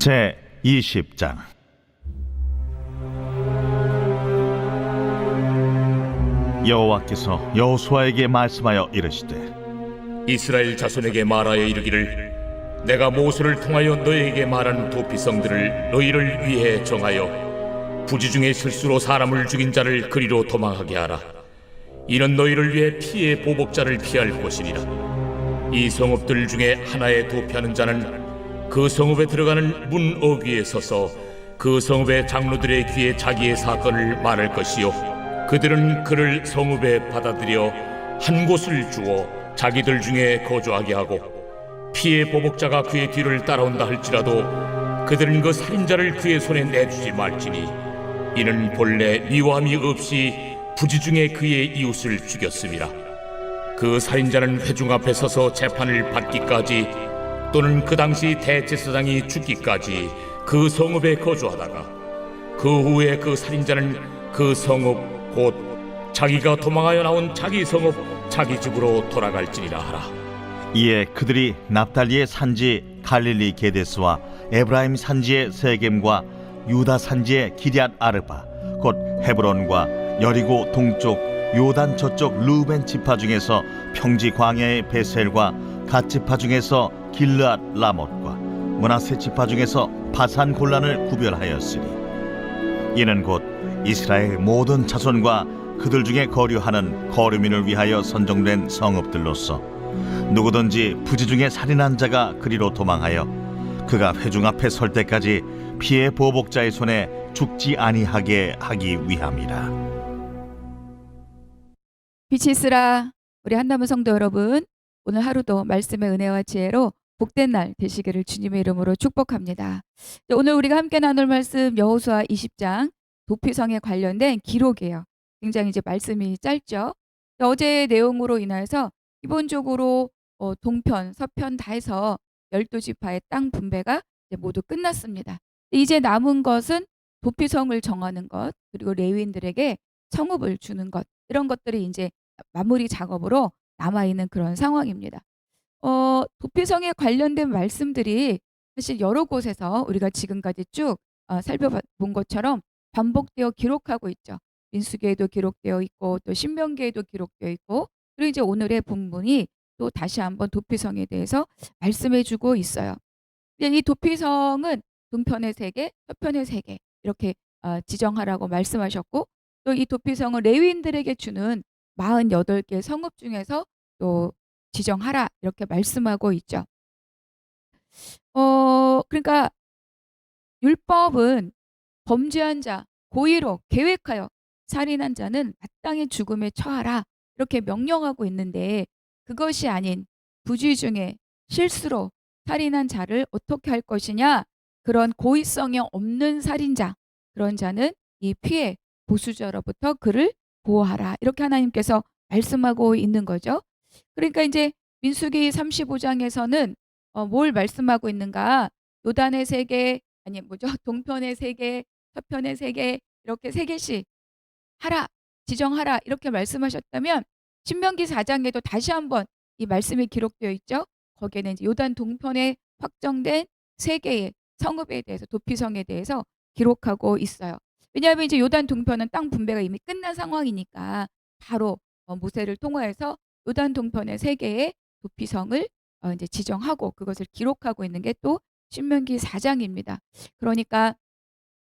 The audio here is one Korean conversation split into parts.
제 20장. 여호와께서 여호수아에게 말씀하여 이르시되 이스라엘 자손에게 말하여 이르기를 내가 모세를 통하여 너희에게 말한 도피성들을 너희를 위해 정하여 부지 중에 실수로 사람을 죽인 자를 그리로 도망하게 하라. 이는 너희를 위해 피의 보복자를 피할 곳이니라. 이 성읍들 중에 하나에 도피하는 자는 그 성읍에 들어가는 문 어귀에 서서 그 성읍의 장로들의 귀에 자기의 사건을 말할 것이요 그들은 그를 성읍에 받아들여 한 곳을 주어 자기들 중에 거주하게 하고 피의 보복자가 그의 뒤를 따라온다 할지라도 그들은 그 살인자를 그의 손에 내주지 말지니 이는 본래 미워함이 없이 부지 중에 그의 이웃을 죽였음이라. 그 살인자는 회중 앞에 서서 재판을 받기까지 또는 그 당시 대제사장이 죽기까지 그 성읍에 거주하다가 그 후에 그 살인자는 그 성읍 곧 자기가 도망하여 나온 자기 성읍 자기 집으로 돌아갈지니라 하라. 이에 그들이 납달리의 산지 갈릴리 게데스와 에브라임 산지의 세겜과 유다 산지의 기럇 아르바 곧 헤브론과 여리고 동쪽 요단 저쪽 르우벤 지파 중에서 평지 광야의 베셀과 갓 지파 중에서 길르앗 라못과 므낫세 지파 중에서 바산 골란을 구별하였으니 이는 곧 이스라엘 모든 자손과 그들 중에 거류하는 거류민을 위하여 선정된 성읍들로서 누구든지 부지 중에 살인한 자가 그리로 도망하여 그가 회중 앞에 설 때까지 피의 보복자의 손에 죽지 아니하게 하기 위함이라. 빛이 있으라. 우리 한남은 성도 여러분, 오늘 하루도 말씀의 은혜와 지혜로 복된 날 되시기를 주님의 이름으로 축복합니다. 오늘 우리가 함께 나눌 말씀 여호수아 20장 도피성에 관련된 기록이에요. 굉장히 이제 말씀이 짧죠. 어제의 내용으로 인해서 기본적으로 동편, 서편 다 해서 12지파의 땅 분배가 이제 모두 끝났습니다. 이제 남은 것은 도피성을 정하는 것, 그리고 레위인들에게 성읍을 주는 것, 이런 것들이 이제 마무리 작업으로 남아있는 그런 상황입니다. 도피성에 관련된 말씀들이 사실 여러 곳에서 우리가 지금까지 쭉 살펴본 것처럼 반복되어 기록하고 있죠. 민수기에도 기록되어 있고 또 신명기에도 기록되어 있고, 그리고 이제 오늘의 본문이 또 다시 한번 도피성에 대해서 말씀해주고 있어요. 이 도피성은 동편의 3개, 서편의 3개 이렇게 지정하라고 말씀하셨고, 또 이 도피성은 레위인들에게 주는 48개 성읍 중에서 또 지정하라 이렇게 말씀하고 있죠. 그러니까 율법은 범죄한 자, 고의로 계획하여 살인한 자는 마땅히 죽음에 처하라 이렇게 명령하고 있는데, 그것이 아닌 부지 중에 실수로 살인한 자를 어떻게 할 것이냐, 그런 고의성이 없는 살인자, 그런 자는 이 피해 보수자로부터 그를 보호하라 이렇게 하나님께서 말씀하고 있는 거죠. 그러니까 이제 민수기 35장에서는 뭘 말씀하고 있는가, 요단의 3개, 아니 뭐죠, 동편의 3개, 서편의 3개 이렇게 3개씩 하라, 지정하라 이렇게 말씀하셨다면, 신명기 4장에도 다시 한번 이 말씀이 기록되어 있죠. 거기에는 이제 요단 동편에 확정된 3개의 성읍에 대해서, 도피성에 대해서 기록하고 있어요. 왜냐하면 이제 요단 동편은 땅 분배가 이미 끝난 상황이니까 바로 모세를 통하여서 요단 동편의 3개의 도피성을 이제 지정하고 그것을 기록하고 있는 게 또 신명기 4장입니다. 그러니까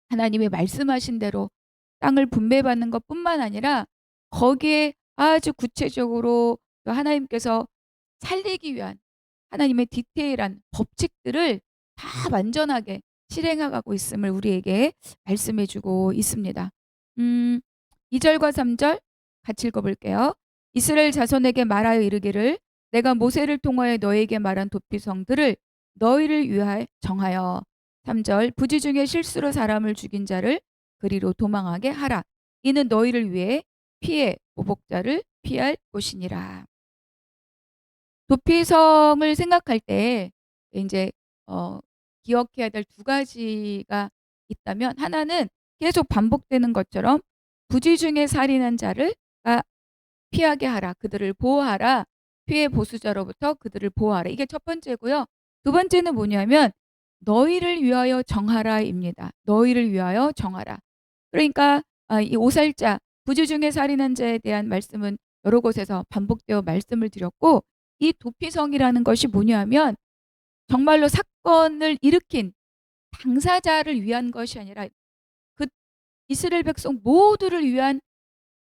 하나님이 말씀하신 대로 땅을 분배받는 것뿐만 아니라 거기에 아주 구체적으로 또 하나님께서 살리기 위한 하나님의 디테일한 법칙들을 다 완전하게 실행하고 있음을 우리에게 말씀해 주고 있습니다. 2절과 3절 같이 읽어볼게요. 이스라엘 자손에게 말하여 이르기를 내가 모세를 통하여 너에게 말한 도피성들을 너희를 위하여 정하여 3절 부지 중에 실수로 사람을 죽인 자를 그리로 도망하게 하라. 이는 너희를 위해 피해 보복자를 피할 곳이니라. 도피성을 생각할 때 이제 기억해야 될 2가지가 있다면, 하나는 계속 반복되는 것처럼 부지 중에 살인한 자를 피하게 하라, 그들을 보호하라, 피해 보수자로부터 그들을 보호하라, 이게 첫 번째고요. 두 번째는 뭐냐면 너희를 위하여 정하라입니다. 너희를 위하여 정하라. 그러니까 이 오살자, 부주 중에 살인한 자에 대한 말씀은 여러 곳에서 반복되어 말씀을 드렸고, 이 도피성이라는 것이 뭐냐면 정말로 사건을 일으킨 당사자를 위한 것이 아니라 그 이스라엘 백성 모두를 위한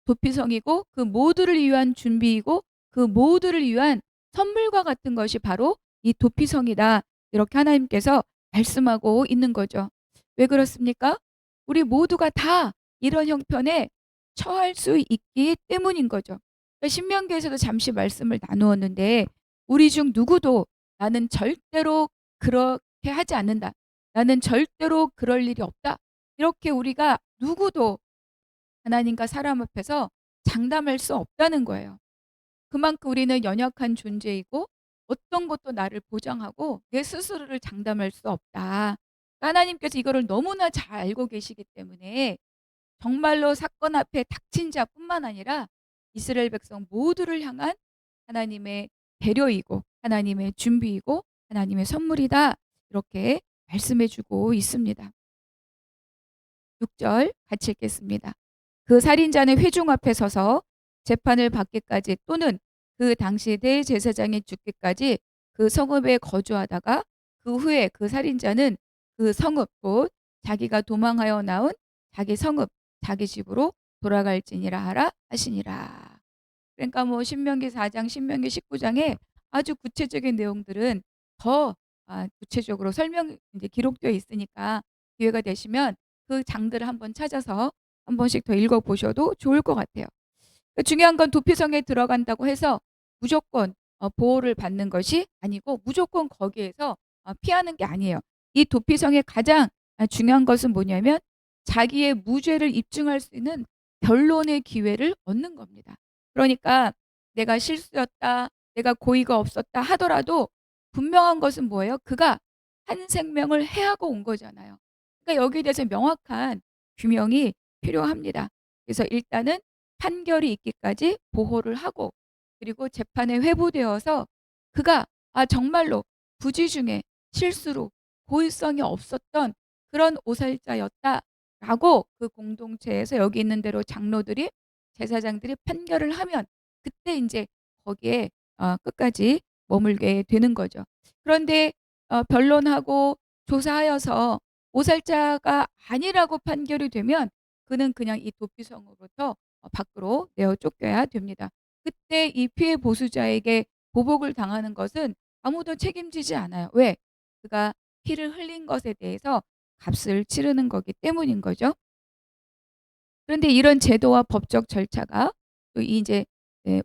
도피성이고, 그 모두를 위한 준비이고, 그 모두를 위한 선물과 같은 것이 바로 이 도피성이다. 이렇게 하나님께서 말씀하고 있는 거죠. 왜 그렇습니까? 우리 모두가 다 이런 형편에 처할 수 있기 때문인 거죠. 그러니까 신명기에서도 잠시 말씀을 나누었는데, 우리 중 누구도 나는 절대로 그렇게 하지 않는다. 나는 절대로 그럴 일이 없다. 이렇게 우리가 누구도 하나님과 사람 앞에서 장담할 수 없다는 거예요. 그만큼 우리는 연약한 존재이고 어떤 것도 나를 보장하고 내 스스로를 장담할 수 없다. 하나님께서 이거를 너무나 잘 알고 계시기 때문에 정말로 사건 앞에 닥친 자뿐만 아니라 이스라엘 백성 모두를 향한 하나님의 배려이고 하나님의 준비이고 하나님의 선물이다. 이렇게 말씀해 주고 있습니다. 6절 같이 읽겠습니다. 그 살인자는 회중 앞에 서서 재판을 받기까지 또는 그 당시 대제사장이 죽기까지 그 성읍에 거주하다가 그 후에 그 살인자는 그 성읍 곧 자기가 도망하여 나온 자기 성읍 자기 집으로 돌아갈지니라 하라 하시니라. 그러니까 뭐 신명기 4장 신명기 19장에 아주 구체적인 내용들은 더 구체적으로 이제 기록되어 있으니까 기회가 되시면 그 장들을 한번 찾아서 한 번씩 더 읽어보셔도 좋을 것 같아요. 중요한 건 도피성에 들어간다고 해서 무조건 보호를 받는 것이 아니고 무조건 거기에서 피하는 게 아니에요. 이 도피성의 가장 중요한 것은 뭐냐면 자기의 무죄를 입증할 수 있는 변론의 기회를 얻는 겁니다. 그러니까 내가 실수였다, 내가 고의가 없었다 하더라도 분명한 것은 뭐예요? 그가 한 생명을 해하고 온 거잖아요. 그러니까 여기에 대해서 명확한 규명이 필요합니다. 그래서 일단은 판결이 있기까지 보호를 하고, 그리고 재판에 회부되어서 그가 정말로 부지 중에 실수로 고의성이 없었던 그런 오살자였다라고 그 공동체에서 여기 있는 대로 장로들이 제사장들이 판결을 하면 그때 이제 거기에 끝까지 머물게 되는 거죠. 그런데 변론하고 조사하여서 오살자가 아니라고 판결이 되면 그는 그냥 이 도피성으로부터 밖으로 내어 쫓겨야 됩니다. 그때 이 피해 보수자에게 보복을 당하는 것은 아무도 책임지지 않아요. 왜? 그가 피를 흘린 것에 대해서 값을 치르는 거기 때문인 거죠. 그런데 이런 제도와 법적 절차가 또 이제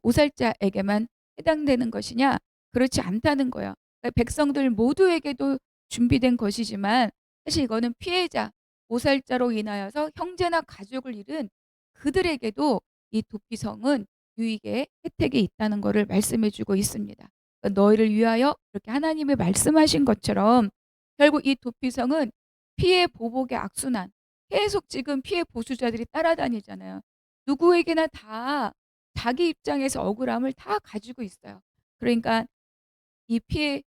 오살자에게만 해당되는 것이냐? 그렇지 않다는 거예요. 그러니까 백성들 모두에게도 준비된 것이지만 사실 이거는 피해자, 오살자로 인하여서 형제나 가족을 잃은 그들에게도 이 도피성은 유익의 혜택이 있다는 것을 말씀해 주고 있습니다. 그러니까 너희를 위하여 이렇게 하나님이 말씀하신 것처럼 결국 이 도피성은 피해 보복의 악순환, 계속 지금 피해 보수자들이 따라다니잖아요. 누구에게나 다 자기 입장에서 억울함을 다 가지고 있어요. 그러니까 이 피해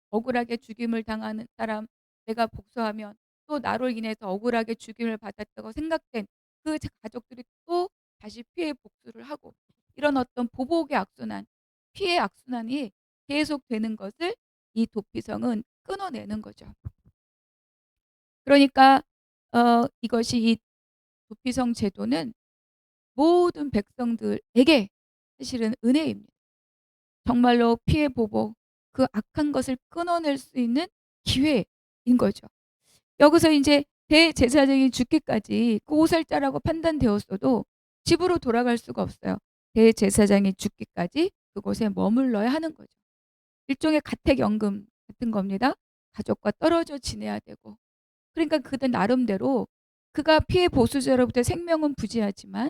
억울하게 죽임을 당하는 사람, 내가 복수하면 또 나로 인해서 억울하게 죽임을 받았다고 생각된 그 가족들이 또 다시 피해 복수를 하고, 이런 어떤 보복의 악순환, 피해 악순환이 계속되는 것을 이 도피성은 끊어내는 거죠. 그러니까 이것이 이 도피성 제도는 모든 백성들에게 사실은 은혜입니다. 정말로 피해 보복, 그 악한 것을 끊어낼 수 있는 기회인 거죠. 여기서 이제 대제사장이 죽기까지 그 오살자라고 판단되었어도 집으로 돌아갈 수가 없어요. 대제사장이 죽기까지 그곳에 머물러야 하는 거죠. 일종의 가택연금 같은 겁니다. 가족과 떨어져 지내야 되고. 그러니까 그들 나름대로 그가 피해 보수자로부터 생명은 부지하지만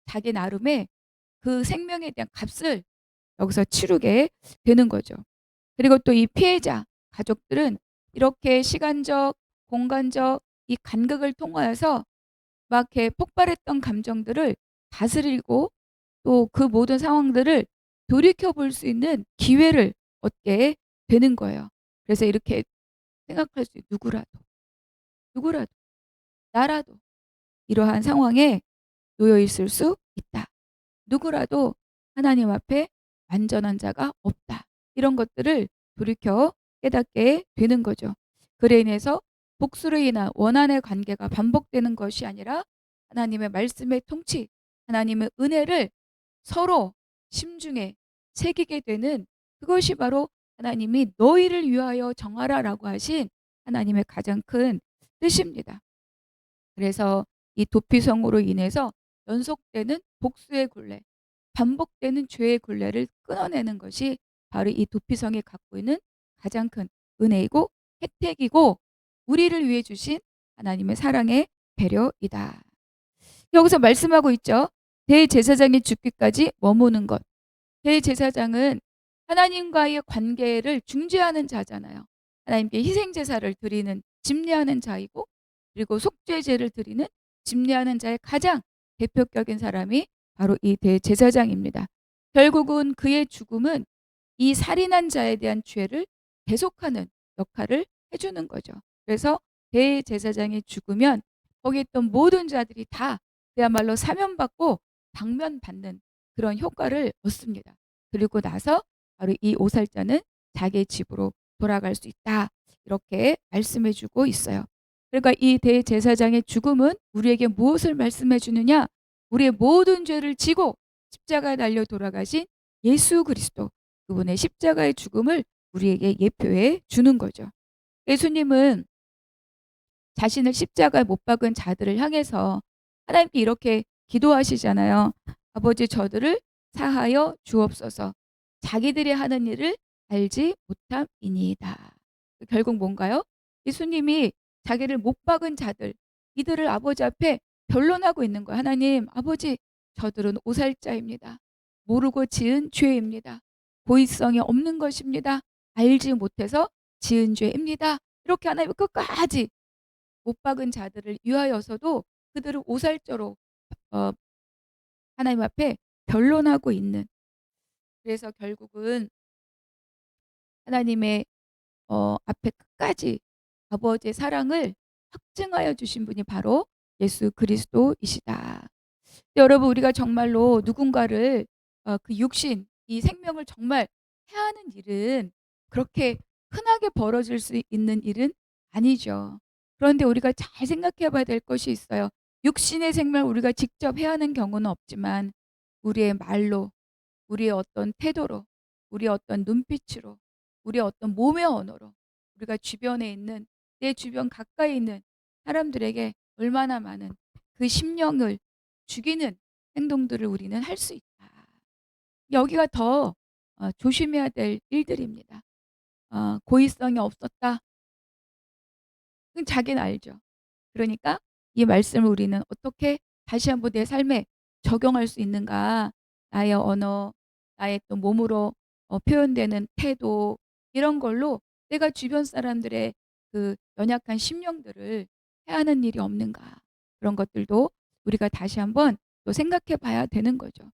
자기 나름의 그 생명에 대한 값을 여기서 치르게 되는 거죠. 그리고 또 이 피해자 가족들은 이렇게 시간적, 공간적 이 간극을 통하여서 막 이렇게 폭발했던 감정들을 다스리고 또 그 모든 상황들을 돌이켜 볼 수 있는 기회를 얻게 되는 거예요. 그래서 이렇게 생각할 수 누구라도 나라도 이러한 상황에 놓여 있을 수 있다. 누구라도 하나님 앞에 완전한 자가 없다. 이런 것들을 돌이켜 깨닫게 되는 거죠. 그래 인해서 복수로 인한 원한의 관계가 반복되는 것이 아니라 하나님의 말씀의 통치, 하나님의 은혜를 서로 심중에 새기게 되는, 그것이 바로 하나님이 너희를 위하여 정하라라고 하신 하나님의 가장 큰 뜻입니다. 그래서 이 도피성으로 인해서 연속되는 복수의 굴레, 반복되는 죄의 굴레를 끊어내는 것이 바로 이 도피성이 갖고 있는 가장 큰 은혜이고 혜택이고, 우리를 위해 주신 하나님의 사랑의 배려이다. 여기서 말씀하고 있죠. 대제사장이 죽기까지 머무는 것. 대제사장은 하나님과의 관계를 중재하는 자잖아요. 하나님께 희생제사를 드리는, 집례하는 자이고, 그리고 속죄제를 드리는, 집례하는 자의 가장 대표격인 사람이 바로 이 대제사장입니다. 결국은 그의 죽음은 이 살인한 자에 대한 죄를 대속하는 역할을 해주는 거죠. 그래서 대제사장이 죽으면 거기 있던 모든 자들이 다 그야말로 사면받고 방면받는 그런 효과를 얻습니다. 그리고 나서 바로 이 오살자는 자기의 집으로 돌아갈 수 있다. 이렇게 말씀해 주고 있어요. 그러니까 이 대제사장의 죽음은 우리에게 무엇을 말씀해 주느냐? 우리의 모든 죄를 지고 십자가에 달려 돌아가신 예수 그리스도, 그분의 십자가의 죽음을 우리에게 예표해 주는 거죠. 예수님은 자신을 십자가에 못 박은 자들을 향해서 하나님께 이렇게 기도하시잖아요. 아버지, 저들을 사하여 주옵소서. 자기들이 하는 일을 알지 못함이니이다. 결국 뭔가요? 예수님이 자기를 못 박은 자들, 이들을 아버지 앞에 변론하고 있는 거예요. 하나님, 아버지, 저들은 오살자입니다. 모르고 지은 죄입니다. 고의성이 없는 것입니다. 알지 못해서 지은 죄입니다. 이렇게 하나님 끝까지 못 박은 자들을 위하여서도 그들을 오살자로 어, 하나님 앞에 변론하고 있는, 그래서 결국은 하나님의 앞에 끝까지 아버지의 사랑을 확증하여 주신 분이 바로 예수 그리스도이시다. 여러분, 우리가 정말로 누군가를 그 육신, 이 생명을 정말 해하는 일은 그렇게 흔하게 벌어질 수 있는 일은 아니죠. 그런데 우리가 잘 생각해 봐야 될 것이 있어요. 육신의 생명을 우리가 직접 해하는 경우는 없지만 우리의 말로, 우리의 어떤 태도로, 우리의 어떤 눈빛으로, 우리의 어떤 몸의 언어로 우리가 주변에 있는, 내 주변 가까이 있는 사람들에게 얼마나 많은 그 심령을 죽이는 행동들을 우리는 할 수 있다. 여기가 더 조심해야 될 일들입니다. 고의성이 없었다. 그건 자기는 알죠. 그러니까 이 말씀을 우리는 어떻게 다시 한번 내 삶에 적용할 수 있는가? 나의 언어, 나의 또 몸으로 표현되는 태도, 이런 걸로 내가 주변 사람들의 그 연약한 심령들을 해하는 일이 없는가? 그런 것들도 우리가 다시 한번 또 생각해 봐야 되는 거죠.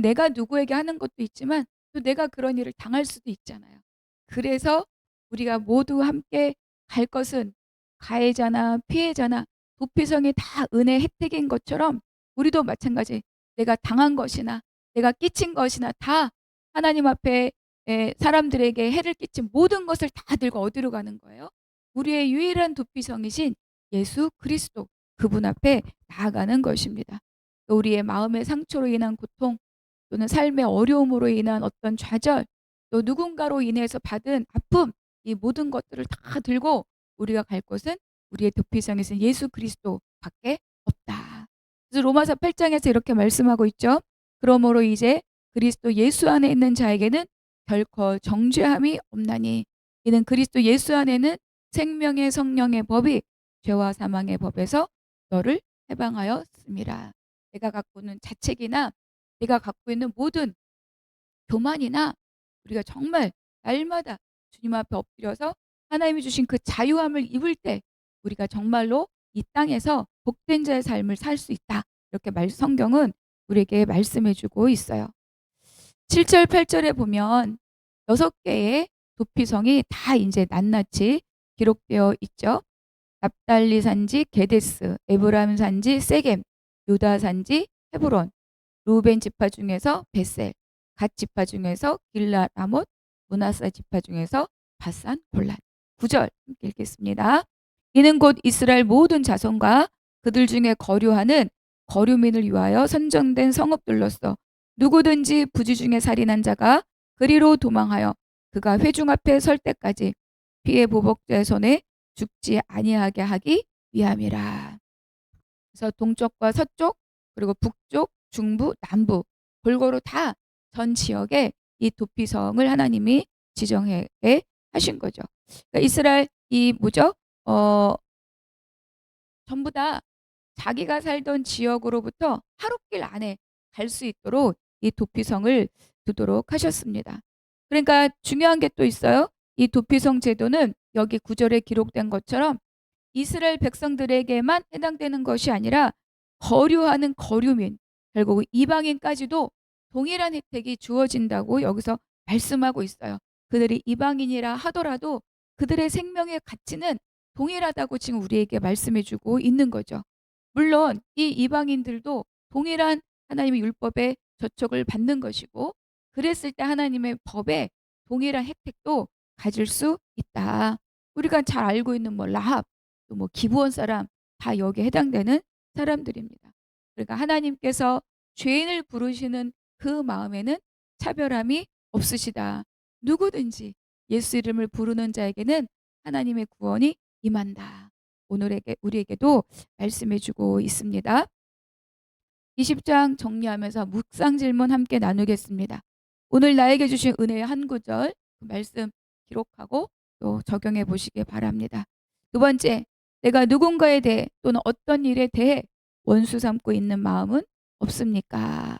내가 누구에게 하는 것도 있지만 또 내가 그런 일을 당할 수도 있잖아요. 그래서 우리가 모두 함께 갈 것은 가해자나 피해자나 도피성이 다 은혜 혜택인 것처럼 우리도 마찬가지, 내가 당한 것이나 내가 끼친 것이나 다 하나님 앞에 사람들에게 해를 끼친 모든 것을 다 들고 어디로 가는 거예요? 우리의 유일한 도피성이신 예수 그리스도, 그분 앞에 나아가는 것입니다. 또 우리의 마음의 상처로 인한 고통, 또는 삶의 어려움으로 인한 어떤 좌절, 또 누군가로 인해서 받은 아픔, 이 모든 것들을 다 들고 우리가 갈 곳은 우리의 도피성이신 예수 그리스도밖에 없다. 그래서 로마서 8장에서 이렇게 말씀하고 있죠. 그러므로 이제 그리스도 예수 안에 있는 자에게는 결코 정죄함이 없나니 이는 그리스도 예수 안에는 생명의 성령의 법이 죄와 사망의 법에서 너를 해방하였음이라. 내가 갖고 있는 자책이나 내가 갖고 있는 모든 교만이나 우리가 정말 날마다 주님 앞에 엎드려서 하나님이 주신 그 자유함을 입을 때 우리가 정말로 이 땅에서 복된 자의 삶을 살 수 있다. 이렇게 성경은 우리에게 말씀해 주고 있어요. 7절 8절에 보면 6개의 도피성이 다 이제 낱낱이 기록되어 있죠. 납달리 산지 게데스, 에브라임 산지 세겜, 유다 산지 헤브론, 루벤 지파 중에서 베셀, 갓 지파 중에서 길랏 라못, 므낫세 지파 중에서 바산 골란. 9절 함께 읽겠습니다. 이는 곧 이스라엘 모든 자손과 그들 중에 거류하는 거류민을 위하여 선정된 성읍들로서 누구든지 부지 중에 살인한 자가 그리로 도망하여 그가 회중 앞에 설 때까지 피해 보복자의 손에 죽지 아니하게 하기 위함이라. 그래서 동쪽과 서쪽 그리고 북쪽, 중부, 남부 골고루 다 전 지역에 이 도피성을 하나님이 지정해 하신 거죠. 그러니까 이스라엘 이 뭐죠? 전부 다 자기가 살던 지역으로부터 하루길 안에 갈 수 있도록 이 도피성을 두도록 하셨습니다. 그러니까 중요한 게 또 있어요. 이 도피성 제도는 여기 9절에 기록된 것처럼 이스라엘 백성들에게만 해당되는 것이 아니라 거류하는 거류민, 결국 이방인까지도 동일한 혜택이 주어진다고 여기서 말씀하고 있어요. 그들이 이방인이라 하더라도 그들의 생명의 가치는 동일하다고 지금 우리에게 말씀해 주고 있는 거죠. 물론 이 이방인들도 동일한 하나님의 율법에 저촉을 받는 것이고 그랬을 때 하나님의 법에 동일한 혜택도 가질 수 있다. 우리가 잘 알고 있는 뭐 라합, 또 뭐 기브온 사람 다 여기에 해당되는 사람들입니다. 그러니까 하나님께서 죄인을 부르시는 그 마음에는 차별함이 없으시다. 누구든지 예수 이름을 부르는 자에게는 하나님의 구원이 임한다. 오늘에게 우리에게도 말씀해 주고 있습니다. 20장 정리하면서 묵상 질문 함께 나누겠습니다. 오늘 나에게 주신 은혜의 한 구절 그 말씀 기록하고 또 적용해 보시기 바랍니다. 두 번째, 내가 누군가에 대해 또는 어떤 일에 대해 원수 삼고 있는 마음은 없습니까?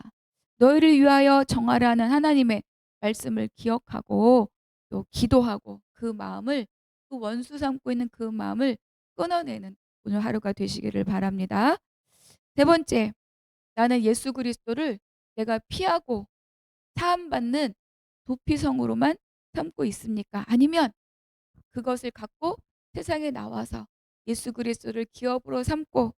너희를 위하여 정하라는 하나님의 말씀을 기억하고 또 기도하고 그 마음을 그 원수 삼고 있는 그 마음을 끊어내는 오늘 하루가 되시기를 바랍니다. 세 번째, 나는 예수 그리스도를 내가 피하고 사함받는 도피성으로만 삼고 있습니까? 아니면 그것을 갖고 세상에 나와서 예수 그리스도를 기업으로 삼고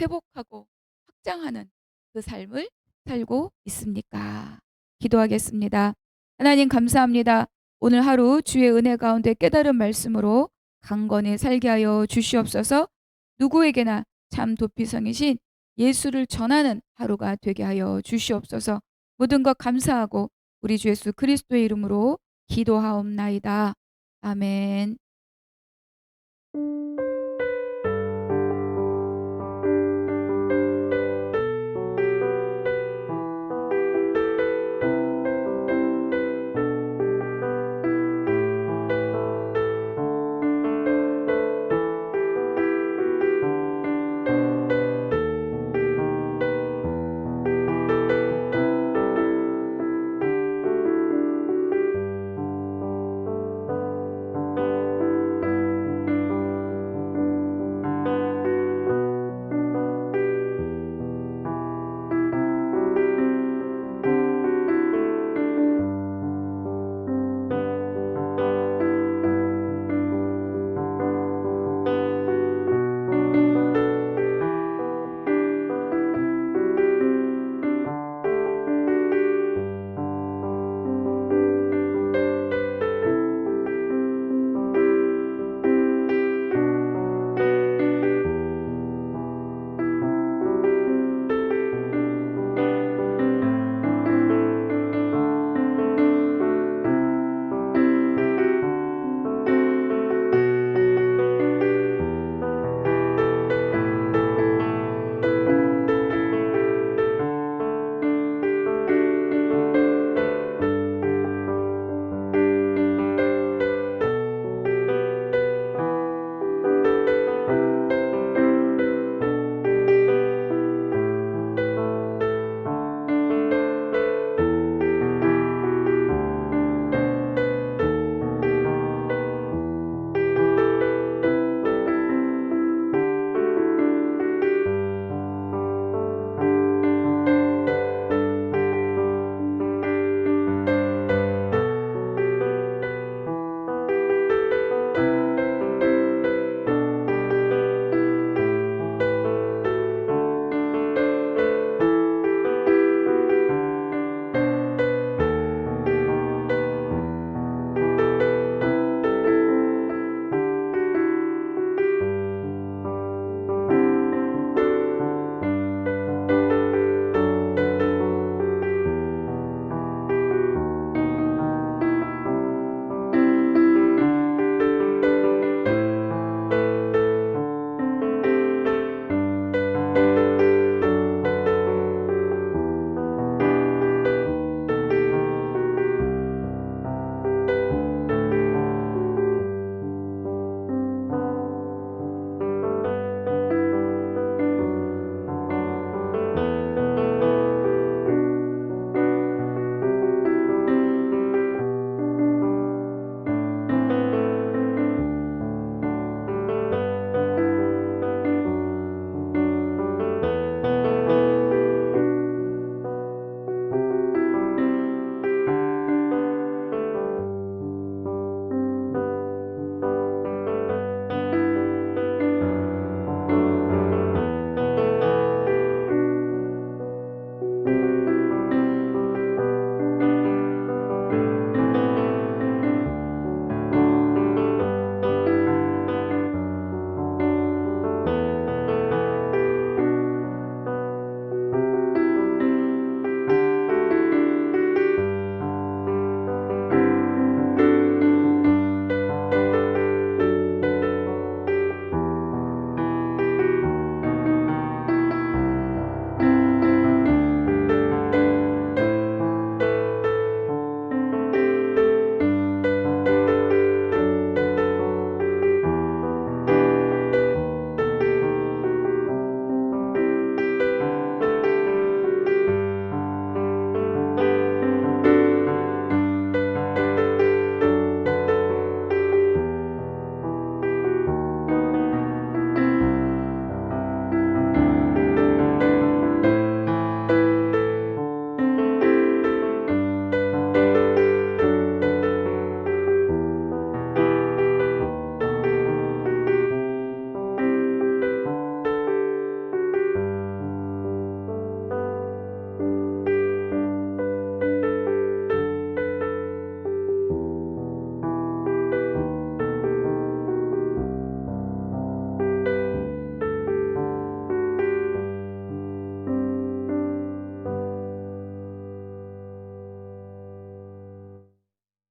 회복하고 확장하는 그 삶을 살고 있습니까? 기도하겠습니다. 하나님 감사합니다. 오늘 하루 주의 은혜 가운데 깨달은 말씀으로 강건히 살게 하여 주시옵소서. 누구에게나 참 도피성이신 예수를 전하는 하루가 되게 하여 주시옵소서. 모든 것 감사하고 우리 주 예수 그리스도의 이름으로 기도하옵나이다. 아멘.